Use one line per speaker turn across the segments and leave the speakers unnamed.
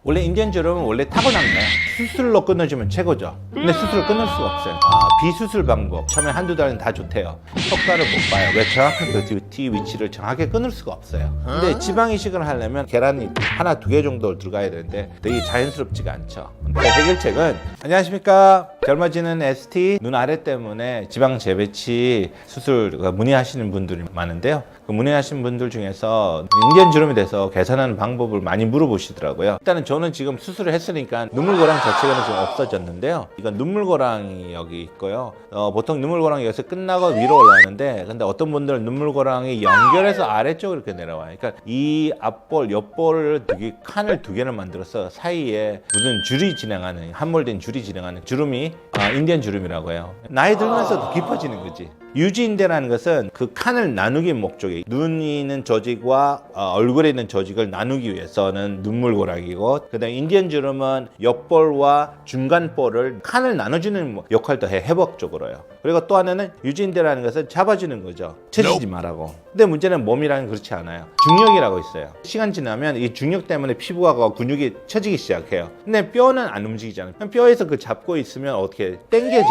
원래 인디언 주름은 원래 타고난 거예요. 수술로 끊어주면 최고죠. 근데 수술을 끊을 수가 없어요. 비수술 방법 처음에 한두 달은 다 좋대요. 효과를 못 봐요. 왜 정확한 그 뒤 위치를 정확하게 끊을 수가 없어요. 근데 지방 이식을 하려면 계란이 하나 두 개 정도 들어가야 되는데 되게 자연스럽지가 않죠. 해결책은 안녕하십니까. 젊어지는 ST 눈 아래 때문에 지방 재배치 수술 문의하시는 분들이 많은데요. 그 문의하신 분들 중에서 인디언 주름에 대해서 개선하는 방법을 많이 물어보시더라고요. 일단은 저는 지금 수술을 했으니까 눈물고랑 자체가 좀 없어졌는데요. 이건 눈물고랑이 여기 있고요. 보통 눈물고랑이 여기서 끝나고 위로 올라오는데, 근데 어떤 분들은 눈물고랑이 연결해서 아래쪽으로 이렇게 내려와요. 그러니까 이 앞볼, 옆볼을 칸을 두 개를 만들어서 사이에 무슨 줄이 진행하는, 함몰된 줄이 진행하는 주름이 인디언 주름이라고 해요. 나이 들면서 더 깊어지는 거지. 유지인대라는 것은 그 칸을 나누기 목적이 눈이 있는 조직과 얼굴에 있는 조직을 나누기 위해서는 눈물고랑이고, 그다음 인디언 주름은 옆볼과 중간볼을 칸을 나눠주는 역할도 해, 회복적으로요. 그리고 또 하나는 유지인대라는 것은 잡아주는 거죠. 처지지 말라고. 근데 문제는 몸이라는 그렇지 않아요. 중력이라고 있어요. 시간 지나면 이 중력 때문에 피부가 근육이 처지기 시작해요. 근데 뼈는 안 움직이잖아요. 뼈에서 그 잡고 있으면 어떻게 당겨지죠.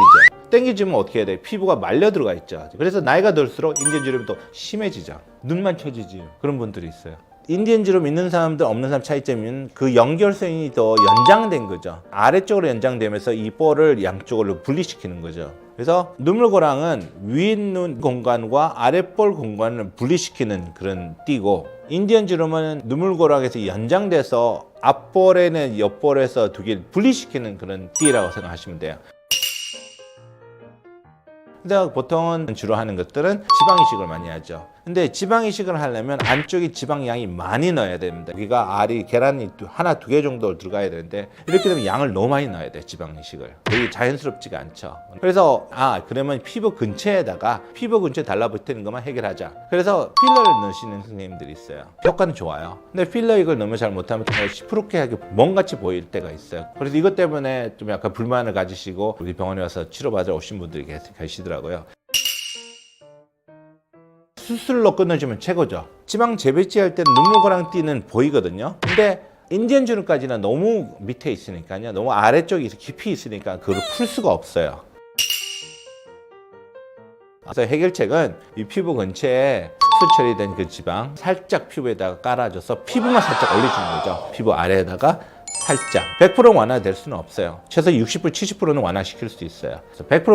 당겨지면 어떻게 해야 돼? 피부가 말려 들어가 있죠. 그래서 나이가 들수록 인디언 주름이 또 심해지죠. 눈만 처지지. 그런 분들이 있어요. 인디언 주름 있는 사람들 없는 사람 차이점은 그 연결선이 더 연장된 거죠. 아래쪽으로 연장되면서 이 볼을 양쪽으로 분리시키는 거죠. 그래서 눈물고랑은 윗눈 공간과 아랫볼 공간을 분리시키는 그런 띠고, 인디언 주름은 눈물고랑에서 연장돼서 앞볼에는 옆볼에서 두 개를 분리시키는 그런 띠라고 생각하시면 돼요. 근데 보통은 주로 하는 것들은 지방 이식을 많이 하죠. 근데 지방 이식을 하려면 안쪽에 지방 양이 많이 넣어야 됩니다. 우리가 알이 계란이 하나 두 개 정도 들어가야 되는데, 이렇게 되면 양을 너무 많이 넣어야 돼. 지방 이식을. 되게 자연스럽지가 않죠. 그래서 그러면 피부 근처에다가 피부 근처에 달라붙는 것만 해결하자. 그래서 필러를 넣으시는 선생님들이 있어요. 효과는 좋아요. 근데 필러 이걸 너무 잘 못하면 시퍼렇게 멍같이 보일 때가 있어요. 그래서 이것 때문에 좀 약간 불만을 가지시고 우리 병원에 와서 치료받으러 오신 분들이 계시더라고요. 수술로 끊어주면 최고죠. 지방 재배치할 때는 눈물고랑 띠는 보이거든요. 근데 인디언 주름까지는 너무 밑에 있으니까요. 너무 아래쪽이 깊이 있으니까 그걸 풀 수가 없어요. 그래서 해결책은 이 피부 근처에 흡수 처리된 그 지방 살짝 피부에다가 깔아줘서 피부만 살짝 올려주는 거죠. 피부 아래에다가 살짝. 100% 완화될 수는 없어요. 최소 60% 70%는 완화시킬 수 있어요. 그래서 100%